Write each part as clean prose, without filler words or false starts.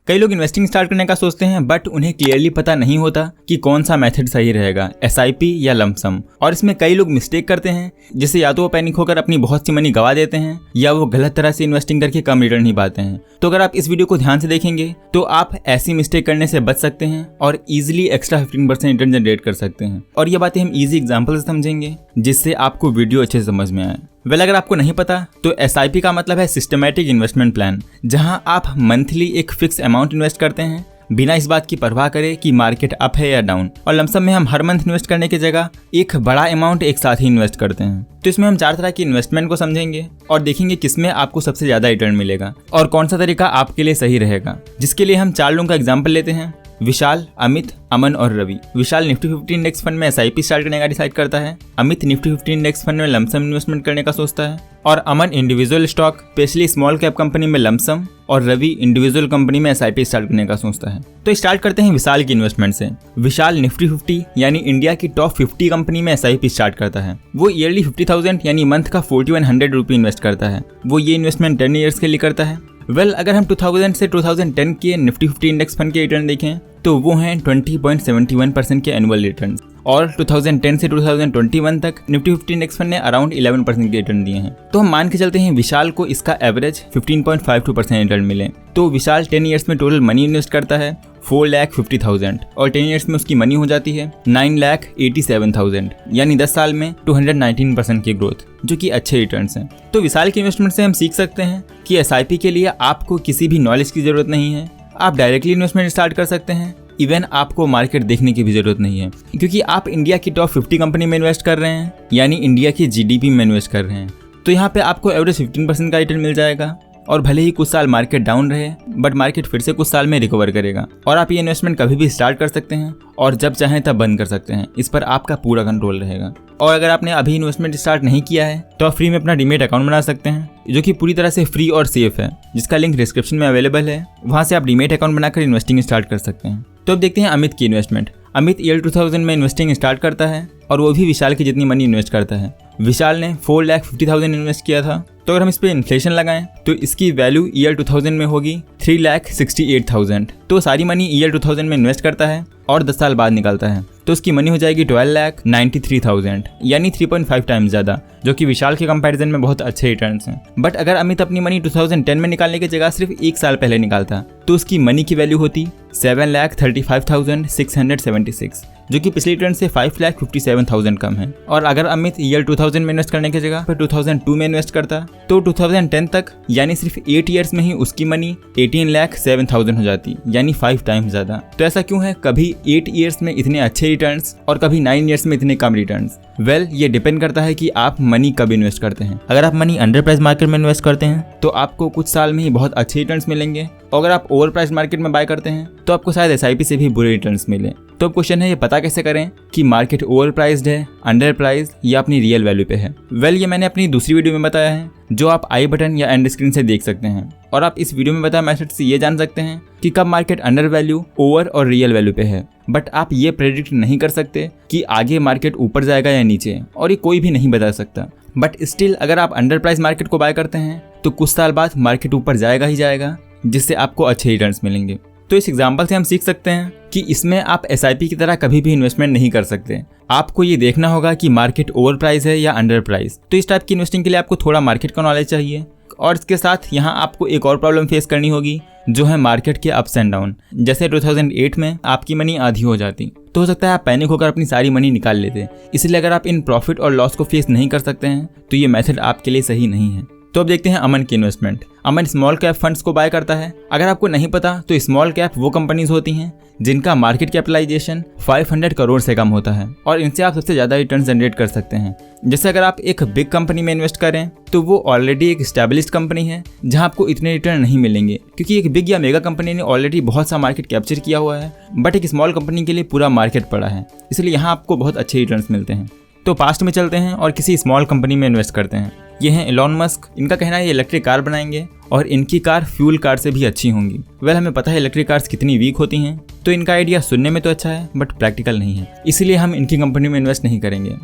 कई लोग investing start करने का सोचते हैं बट उन्हें क्लियरली पता नहीं होता कि कौन सा मेथड सही रहेगा, एसआईपी या लमसम। और इसमें कई लोग मिस्टेक करते हैं, जिससे या तो वो पैनिक होकर अपनी बहुत सी मनी गवा देते हैं या वो गलत तरह से इन्वेस्टिंग करके कम रिटर्न नहीं पाते हैं। तो अगर आप इस वीडियो को ध्यान से देखेंगे तो आप ऐसी मिस्टेक करने से बच सकते हैं और इजीली एक्स्ट्रा 15% रिटर्न जनरेट कर सकते हैं। और ये बातें हम इजी एग्जांपल से समझेंगे जिससे आपको वीडियो अच्छे से समझ में आए। अगर आपको नहीं पता तो एसआईपी का मतलब है सिस्टमैटिक इन्वेस्टमेंट प्लान, जहां आप मंथली एक फिक्स अमाउंट इन्वेस्ट करते हैं बिना इस बात की परवाह करे कि मार्केट अप है या डाउन। और लमसम में हम हर मंथ इन्वेस्ट करने की जगह एक बड़ा अमाउंट एक साथ ही इन्वेस्ट करते हैं। तो इसमें हम 4 तरह की इन्वेस्टमेंट को समझेंगे और देखेंगे किसमें आपको सबसे ज्यादा रिटर्न मिलेगा और कौन सा तरीका आपके लिए सही रहेगा। जिसके लिए हम 4 लोगों का एग्जाम्पल लेते हैं, विशाल, अमित, अमन और Ravi. Vishal Nifty 50 index fund में एसआईपी स्टार्ट करने का डिसाइड करता है, अमित निफ्टी 50 इंडेक्स फंड में लमसम इन्वेस्टमेंट करने का सोचता है और Aman individual stock specially small cap company में लमसम और रवि इंडिविजुअल कंपनी में एसआईपी स्टार्ट करने का सोचता है। तो स्टार्ट करते हैं विशाल की इन्वेस्टमेंट से। विशाल निफ्टी 50 यानी इंडिया की टॉप 50 कंपनी में एसआईपी स्टार्ट करता है। वो ईयरली 50,000 यानी मंथ का 4100 रुपये इन्वेस्ट करता है। वो ये इन्वेस्टमेंट 10 ईयर्स के लिए करता है। अगर हम 2000 से 2010 के निफ्टी 50 इंडेक्स फंड के रिटर्न देखें तो वो हैं 20.71% के एनुअल रिटर्न और 2010 से 2021 तक निफ्टी 50 इंडेक्स फंड ने अराउंड 11% के रिटर्न दिए हैं। तो हम मान के चलते हैं विशाल को इसका एवरेज 15.52% रिटर्न मिले। तो विशाल 10 ईयर्स में टोटल मनी इन्वेस्ट करता है 4,50,000 और 10 ईयर्स में उसकी मनी हो जाती है 9,87,000 यानी 10 साल में 219% की ग्रोथ, जो कि अच्छे रिटर्न्स हैं। तो विशाल की इन्वेस्टमेंट से हम सीख सकते हैं कि एसआईपी के लिए आपको किसी भी नॉलेज की जरूरत नहीं है, आप डायरेक्टली इन्वेस्टमेंट स्टार्ट कर सकते हैं। इवन आपको मार्केट देखने की भी जरूरत नहीं है, क्योंकि आप इंडिया की टॉप 50 कंपनी में इन्वेस्ट कर रहे हैं यानी इंडिया की जीडीपी में इन्वेस्ट कर रहे हैं। तो यहाँ पे आपको एवरेज 15% का रिटर्न मिल जाएगा और भले ही कुछ साल मार्केट डाउन रहे बट मार्केट फिर से कुछ साल में रिकवर करेगा। और आप ये इन्वेस्टमेंट कभी भी स्टार्ट कर सकते हैं और जब चाहें तब बंद कर सकते हैं। इस पर आपका पूरा कंट्रोल रहेगा। और अगर आपने अभी इन्वेस्टमेंट स्टार्ट नहीं किया है तो आप फ्री में अपना डीमेट अकाउंट बना सकते हैं, जो कि पूरी तरह से फ्री और सेफ है, जिसका लिंक डिस्क्रिप्शन में अवेलेबल है। वहां से आप डीमेट अकाउंट बनाकर इन्वेस्टिंग स्टार्ट कर सकते हैं। तो अब देखते हैं अमित की इन्वेस्टमेंट। अमित ईयर 2000 में इन्वेस्टिंग स्टार्ट करता है और वो भी विशाल की जितनी मनी इन्वेस्ट करता है। विशाल ने 4,50,000 इन्वेस्ट किया था। तो अगर हम इस पे इन्फ्लेशन लगाएं तो इसकी वैल्यू ईयर 2000 में होगी 3,68,000। तो सारी मनी ईयर 2000 में इन्वेस्ट करता है और 10 साल बाद निकालता है तो उसकी मनी हो जाएगी 12,93,000 यानी 3.5 टाइम्स ज़्यादा, जो कि विशाल के कंपैरिजन में बहुत अच्छे रिटर्न्स हैं। बट अगर अमित अपनी मनी 2010 में निकालने की जगह सिर्फ 1 साल पहले निकालता तो उसकी मनी की वैल्यू होती 7,35,676, जो कि पिछले रिटर्न से 5,57,000 कम है। और अगर अमित ईयर 2000 में इन्वेस्ट करने की जगह पर 2002 में इन्वेस्ट करता तो 2010 तक यानी सिर्फ 8 ईयर्स में ही उसकी मनी 18,07,000 हो जाती, यानी 5 टाइम्स ज्यादा। तो ऐसा क्यों है, कभी 8 ईयर्स में इतने अच्छे रिटर्न्स और कभी 9 ईयर्स में इतने कम रिटर्न्स? ये डिपेंड करता है कि आप मनी कब इन्वेस्ट करते हैं। अगर आप मनी अंडर प्राइस मार्केट में इन्वेस्ट करते हैं तो आपको कुछ साल में ही बहुत अच्छे रिटर्न्स मिलेंगे, और अगर आप ओवर प्राइस मार्केट में बाय करते हैं तो आपको शायद एसआईपी से भी बुरे रिटर्न्स मिले। तो अब क्वेश्चन है, ये पता कैसे करें कि मार्केट ओवर प्राइस्ड है, अंडर प्राइस या अपनी रियल वैल्यू पे है? ये मैंने अपनी दूसरी वीडियो में बताया है, जो आप आई बटन या एंड स्क्रीन से देख सकते हैं। और आप इस वीडियो में बताए मेथड से ये जान सकते हैं कि कब मार्केट अंडर वैल्यू, ओवर और रियल वैल्यू पे है। बट आप ये प्रेडिक्ट नहीं कर सकते कि आगे मार्केट ऊपर जाएगा या नीचे, और ये कोई भी नहीं बता सकता। बट स्टिल अगर आप अंडर प्राइस मार्केट को बाय करते हैं तो कुछ साल बाद मार्केट ऊपर जाएगा ही जाएगा, जिससे आपको अच्छे रिटर्न्स मिलेंगे। तो इस एग्जाम्पल से हम सीख सकते हैं कि इसमें आप एसआईपी की तरह कभी भी इन्वेस्टमेंट नहीं कर सकते। आपको ये देखना होगा कि मार्केट ओवर प्राइस है या अंडर प्राइस। तो इस टाइप की इन्वेस्टिंग के लिए आपको थोड़ा मार्केट का नॉलेज चाहिए, और इसके साथ यहाँ आपको एक और प्रॉब्लम फेस करनी होगी, जो है मार्केट के अप्स एंड डाउन। जैसे 2008 में आपकी मनी आधी हो जाती तो हो सकता है आप पैनिक होकर अपनी सारी मनी निकाल लेते। इसलिए अगर आप इन प्रॉफिट और लॉस को फेस नहीं कर सकते हैं तो ये मेथड आपके लिए सही नहीं है। तो अब देखते हैं अमन की इन्वेस्टमेंट। अमन स्मॉल कैप फंड्स को बाय करता है। अगर आपको नहीं पता तो स्मॉल कैप वो कंपनीज होती हैं जिनका मार्केट कैपिटलाइजेशन 500 करोड़ से कम होता है, और इनसे आप सबसे ज़्यादा रिटर्न जनरेट कर सकते हैं। जैसे अगर आप एक बिग कंपनी में इन्वेस्ट करें तो वो ऑलरेडी एक एस्टैब्लिश्ड कंपनी है जहां आपको इतने रिटर्न नहीं मिलेंगे, क्योंकि एक बिग या मेगा कंपनी ने ऑलरेडी बहुत सा मार्केट कैप्चर किया हुआ है। बट एक स्मॉल कंपनी के लिए पूरा मार्केट पड़ा है, इसलिए यहाँ आपको बहुत अच्छे रिटर्न मिलते हैं। तो पास्ट में चलते हैं और किसी स्मॉल कंपनी में इन्वेस्ट करते हैं। ये हैं एलोन मस्क। इनका कहना है ये इलेक्ट्रिक कार बनाएंगे और इनकी कार फ्यूल कार से भी अच्छी होंगी। हमें पता है इलेक्ट्रिक कार्स कितनी वीक होती हैं, तो इनका आइडिया सुनने में तो अच्छा है बट प्रैक्टिकल नहीं है, इसीलिए हम इनकी कंपनी में इन्वेस्ट नहीं करेंगे।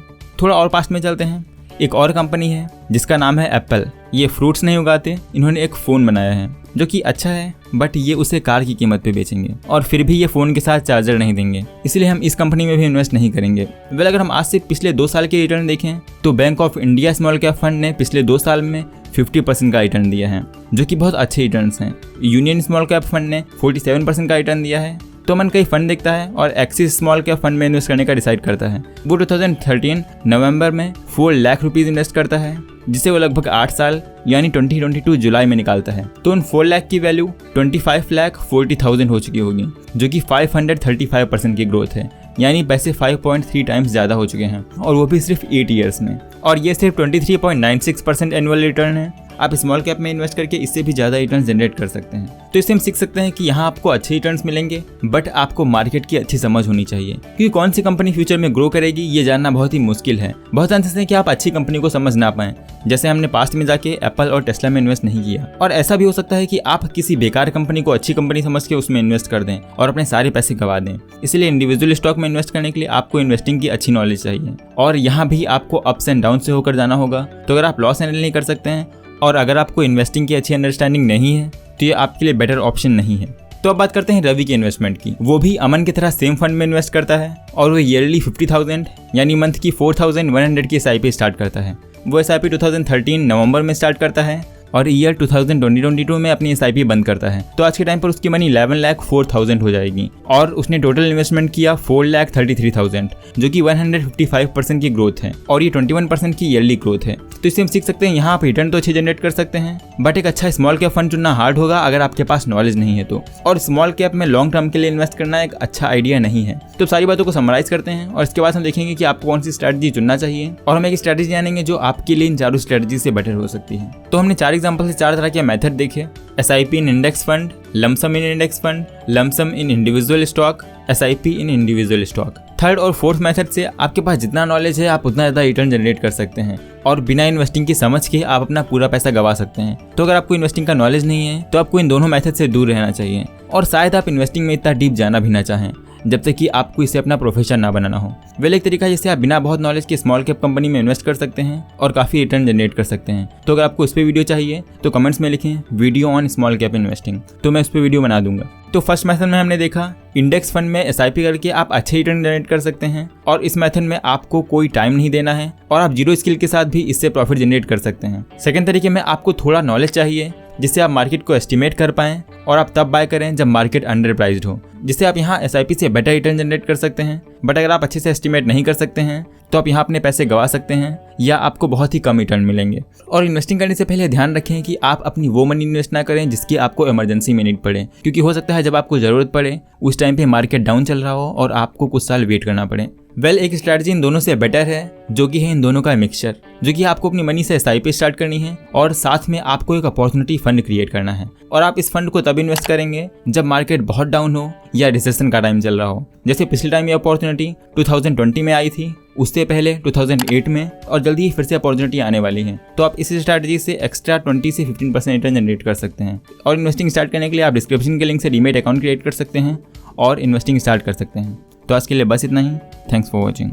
थोड़ा और पास्ट में चलते हैं। एक और कंपनी है जिसका नाम है एप्पल। ये फ्रूट्स नहीं उगाते, इन्होंने एक फ़ोन बनाया है जो कि अच्छा है, बट ये उसे कार की कीमत पे बेचेंगे और फिर भी ये फ़ोन के साथ चार्जर नहीं देंगे, इसलिए हम इस कंपनी में भी इन्वेस्ट नहीं करेंगे। वेल, अगर हम आज से पिछले 2 साल के रिटर्न देखें तो bank of India small cap fund ने पिछले 2 साल में 50% का रिटर्न दिया है, जो कि बहुत अच्छे रिटर्न्स हैं। यूनियन स्मॉल कैप फंड ने 47% का रिटर्न दिया है। तो मन कई फंड देखता है और एक्सिस स्मॉल कैप फंड में इन्वेस्ट करने का डिसाइड करता है। वो 2013 नवंबर में 4 लाख रुपीज़ इन्वेस्ट करता है, जिसे वो लगभग 8 साल यानी 2022 जुलाई में निकालता है। तो उन 4 लाख की वैल्यू 25,40,000 हो चुकी होगी, जो कि 535% की ग्रोथ है, यानी पैसे 5.3 टाइम्स ज़्यादा हो चुके हैं, और वो भी सिर्फ 8 ईयर्स में। और ये सिर्फ 23.96% एनुअल रिटर्न है। आप स्मॉल कैप में इन्वेस्ट करके इससे भी ज़्यादा रिटर्न जनरेट कर सकते हैं। तो इससे हम सीख सकते हैं कि यहाँ आपको अच्छे रिटर्न्स मिलेंगे, बट आपको मार्केट की अच्छी समझ होनी चाहिए, क्योंकि कौन सी कंपनी फ्यूचर में ग्रो करेगी ये जानना बहुत ही मुश्किल है। बहुत चांसेस है कि आप अच्छी कंपनी को समझ ना पाएं, जैसे हमने पास्ट में जाके एप्पल और टेस्ला में इन्वेस्ट नहीं किया। और ऐसा भी हो सकता है कि आप किसी बेकार कंपनी को अच्छी कंपनी समझ के उसमें इन्वेस्ट कर दें और अपने सारे पैसे गंवा दें। इसलिए इंडिविजुअल स्टॉक में इन्वेस्ट करने के लिए आपको इन्वेस्टिंग की अच्छी नॉलेज चाहिए, और यहाँ भी आपको अप्स एंड डाउन से होकर जाना होगा। तो अगर आप लॉस हैंडल नहीं कर सकते हैं और अगर आपको इन्वेस्टिंग की अच्छी अंडरस्टैंडिंग नहीं है तो ये आपके लिए बेटर ऑप्शन नहीं है। तो अब बात करते हैं रवि के इन्वेस्टमेंट की। वो भी अमन की तरह सेम फंड में इन्वेस्ट करता है, और वो ईयरली 50,000 यानी मंथ की 4,100 की SIP स्टार्ट करता है। वो SIP 2013 नवंबर में स्टार्ट करता है और ईयर 2022 में अपनी SIP बंद करता है। तो आज के टाइम पर उसकी मनी 11,04,000 हो जाएगी, और उसने टोटल इन्वेस्टमेंट किया 4,33,000, जो कि 155% की ग्रोथ है, और ये 21% की ईयरली ग्रोथ है। तो इससे हम सीख सकते हैं यहाँ आप रिटर्न तो अच्छे जनरेट कर सकते हैं, बट एक अच्छा स्मॉल कैप फंड चुनना हार्ड होगा अगर आपके पास नॉलेज नहीं है तो। और स्मॉल कैप में लॉन्ग टर्म के लिए इन्वेस्ट करना एक अच्छा आइडिया नहीं है। तो सारी बातों को समराइज करते हैं और इसके बाद हम देखेंगे कि आपको कौन सी स्ट्रैटेजी चुनना चाहिए, और हम एक स्ट्रैटेजी जानेंगे जो आपके लिए इन चारों स्ट्रैटेजी से बेटर हो सकती है। तो हमने 4 एग्जाम्पल से 4 तरह के मेथड देखे: SIP इन इंडेक्स फंड, लमसम इन इंडेक्स फंड, लमसम इन इंडिविजुअल स्टॉक, SIP इन इंडिविजुअल स्टॉक। थर्ड और फोर्थ मेथड से आपके पास जितना नॉलेज है आप उतना ज़्यादा रिटर्न जनरेट कर सकते हैं, और बिना इन्वेस्टिंग की समझ के आप अपना पूरा पैसा गंवा सकते हैं। तो अगर आपको इन्वेस्टिंग का नॉलेज नहीं है तो आपको इन दोनों मेथड से दूर रहना चाहिए, और शायद आप इन्वेस्टिंग में इतना डीप जाना भी ना चाहें जब तक कि आपको इसे अपना प्रोफेशन ना बनाना हो। वेल, एक तरीका जिससे आप बिना बहुत नॉलेज के स्मॉल कैप कंपनी में इन्वेस्ट कर सकते हैं और काफ़ी रिटर्न जनरेट कर सकते हैं। तो अगर आपको इस पर वीडियो चाहिए तो कमेंट्स में लिखें video on small cap investing, तो मैं इस पर वीडियो बना दूंगा। तो फर्स्ट मेथड में हमने देखा इंडेक्स फंड में SIP करके आप अच्छे रिटर्न जनरेट कर सकते हैं, और इस मेथड में आपको कोई टाइम नहीं देना है और आप जीरो स्किल के साथ भी इससे प्रॉफिट जनरेट कर सकते हैं। सेकंड तरीके में आपको थोड़ा नॉलेज चाहिए जिससे आप मार्केट को एस्टिमेट कर पाएं, और आप तब बाय करें जब मार्केट अंडर प्राइस्ड हो, जिससे आप यहाँ SIP से बेटर रिटर्न जनरेट कर सकते हैं। बट अगर आप अच्छे से एस्टिमेट नहीं कर सकते हैं तो आप यहाँ अपने पैसे गंवा सकते हैं या आपको बहुत ही कम रिटर्न मिलेंगे। और इन्वेस्टिंग करने से पहले ध्यान रखें कि आप अपनी वो मनी इन्वेस्ट ना करें जिसकी आपको इमरजेंसी में नीड पड़े, क्योंकि हो सकता है जब आपको ज़रूरत पड़े उस टाइम पे मार्केट डाउन चल रहा हो और आपको कुछ साल वेट करना पड़े। वेल, एक स्ट्रैटेजी इन दोनों से बेटर है, जो कि है इन दोनों का मिक्सचर, जो कि आपको अपनी मनी से SIP स्टार्ट करनी है और साथ में आपको एक अपॉर्चुनिटी फंड क्रिएट करना है। और आप इस फंड को तब इन्वेस्ट करेंगे जब मार्केट बहुत डाउन हो या रिसेशन का टाइम चल रहा हो। जैसे पिछले टाइम ये अपॉर्चुनिटी 2020 में आई थी, उससे पहले 2008 में, और जल्दी ही फिर से अपॉर्चुनिटी आने वाली है। तो आप इस स्ट्रैटेजी से एक्स्ट्रा 20 से 15% रिटर्न जनरेट कर सकते हैं। और इन्वेस्टिंग स्टार्ट करने के लिए आप डिस्क्रिप्शन के लिंक से डीमैट अकाउंट क्रिएट कर सकते हैं और इन्वेस्टिंग स्टार्ट कर सकते हैं। तो आज के लिए बस इतना ही। Thanks for watching.